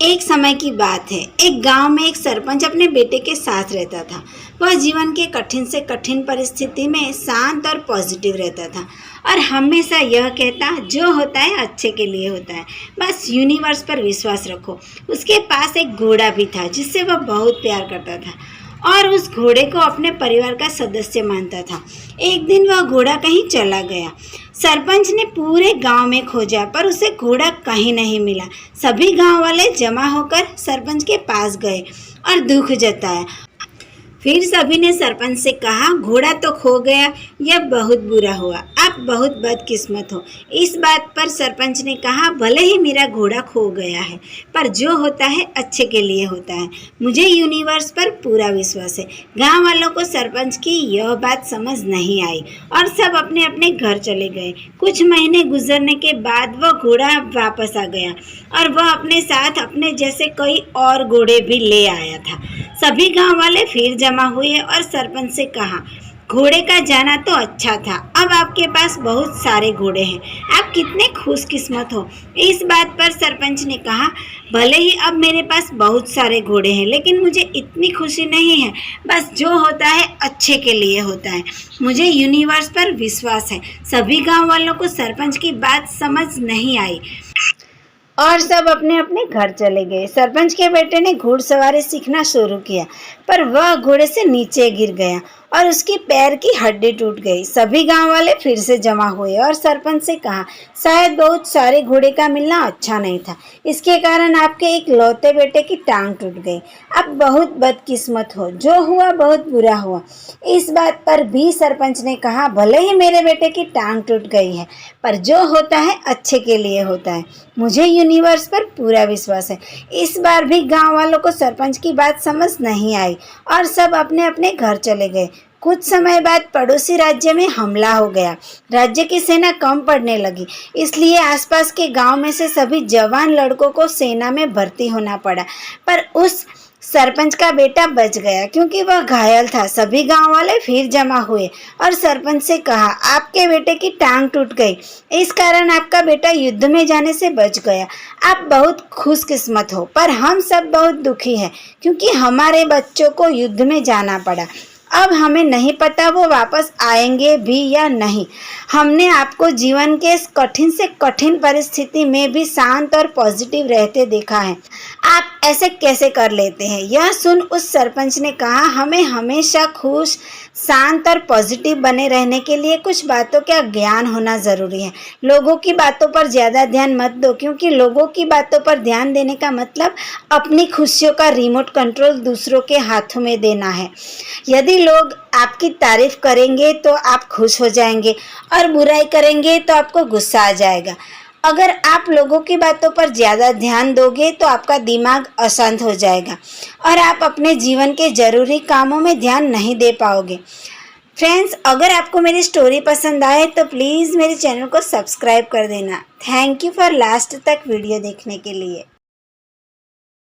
एक समय की बात है। एक गांव में एक सरपंच अपने बेटे के साथ रहता था। वह जीवन के कठिन से कठिन परिस्थिति में शांत और पॉजिटिव रहता था और हमेशा यह कहता, जो होता है अच्छे के लिए होता है, बस यूनिवर्स पर विश्वास रखो। उसके पास एक घोड़ा भी था जिससे वह बहुत प्यार करता था और उस घोड़े को अपने परिवार का सदस्य मानता था। एक दिन वह घोड़ा कहीं चला गया। सरपंच ने पूरे गांव में खोजा पर उसे घोड़ा कहीं नहीं मिला। सभी गांव वाले जमा होकर सरपंच के पास गए और दुख जताया। फिर सभी ने सरपंच से कहा, घोड़ा तो खो गया, यह बहुत बुरा हुआ, आप बहुत बदकिस्मत हो। इस बात पर सरपंच ने कहा, भले ही मेरा घोड़ा खो गया है, पर जो होता है अच्छे के लिए होता है। मुझे यूनिवर्स पर पूरा विश्वास है। गांव वालों को सरपंच की यह बात समझ नहीं आई और सब अपने अपने घर चले गए। कुछ महीने गुजरने के बाद वह घोड़ा वापस आ गया और वह अपने साथ अपने जैसे कई और घोड़े भी ले आया था। सभी गांव वाले फिर जमा हुए और सरपंच से कहा, घोड़े का जाना तो अच्छा था, अब आपके पास बहुत सारे घोड़े हैं, आप कितने खुशकिस्मत हो। इस बात पर सरपंच ने कहा, भले ही अब मेरे पास बहुत सारे घोड़े हैं, लेकिन मुझे इतनी खुशी नहीं है। बस जो होता है अच्छे के लिए होता है। मुझे यूनिवर्स पर विश्वास है। सभी गांव वालों को सरपंच की बात समझ नहीं आई और सब अपने अपने घर चले गए। सरपंच के बेटे ने घुड़सवारी सीखना शुरू किया, पर वह घोड़े से नीचे गिर गया और उसकी पैर की हड्डी टूट गई। सभी गांव वाले फिर से जमा हुए और सरपंच से कहा, शायद बहुत सारे घोड़े का मिलना अच्छा नहीं था, इसके कारण आपके एक लौते बेटे की टांग टूट गई। आप बहुत बदकिस्मत हो, जो हुआ बहुत बुरा हुआ। इस बात पर भी सरपंच ने कहा, भले ही मेरे बेटे की टांग टूट गई है, पर जो होता है अच्छे के लिए होता है। मुझे यूनिवर्स पर पूरा विश्वास है। इस बार भी गांव वालों को सरपंच की बात समझ नहीं आई और सब अपने अपने घर चले गए। कुछ समय बाद पड़ोसी राज्य में हमला हो गया। राज्य की सेना कम पड़ने लगी, इसलिए आसपास के गांव में से सभी जवान लड़कों को सेना में भर्ती होना पड़ा, पर उस सरपंच का बेटा बच गया क्योंकि वह घायल था। सभी गांव वाले फिर जमा हुए और सरपंच से कहा, आपके बेटे की टांग टूट गई, इस कारण आपका बेटा युद्ध में जाने से बच गया। आप बहुत खुशकिस्मत हो, पर हम सब बहुत दुखी हैं क्योंकि हमारे बच्चों को युद्ध में जाना पड़ा। अब हमें नहीं पता वो वापस आएंगे भी या नहीं। हमने आपको जीवन के इस कठिन से कठिन परिस्थिति में भी शांत और पॉजिटिव रहते देखा है। आप ऐसे कैसे कर लेते हैं? यह सुन उस सरपंच ने कहा, हमें हमेशा खुश, शांत और पॉजिटिव बने रहने के लिए कुछ बातों का ज्ञान होना ज़रूरी है। लोगों की बातों पर ज़्यादा ध्यान मत दो, क्योंकि लोगों की बातों पर ध्यान देने का मतलब अपनी खुशियों का रिमोट कंट्रोल दूसरों के हाथों में देना है। यदि लोग आपकी तारीफ करेंगे तो आप खुश हो जाएंगे और बुराई करेंगे तो आपको गुस्सा आ जाएगा। अगर आप लोगों की बातों पर ज़्यादा ध्यान दोगे तो आपका दिमाग अशांत हो जाएगा और आप अपने जीवन के ज़रूरी कामों में ध्यान नहीं दे पाओगे। फ्रेंड्स, अगर आपको मेरी स्टोरी पसंद आए तो प्लीज़ मेरे चैनल को सब्सक्राइब कर देना। थैंक यू फॉर लास्ट तक वीडियो देखने के लिए।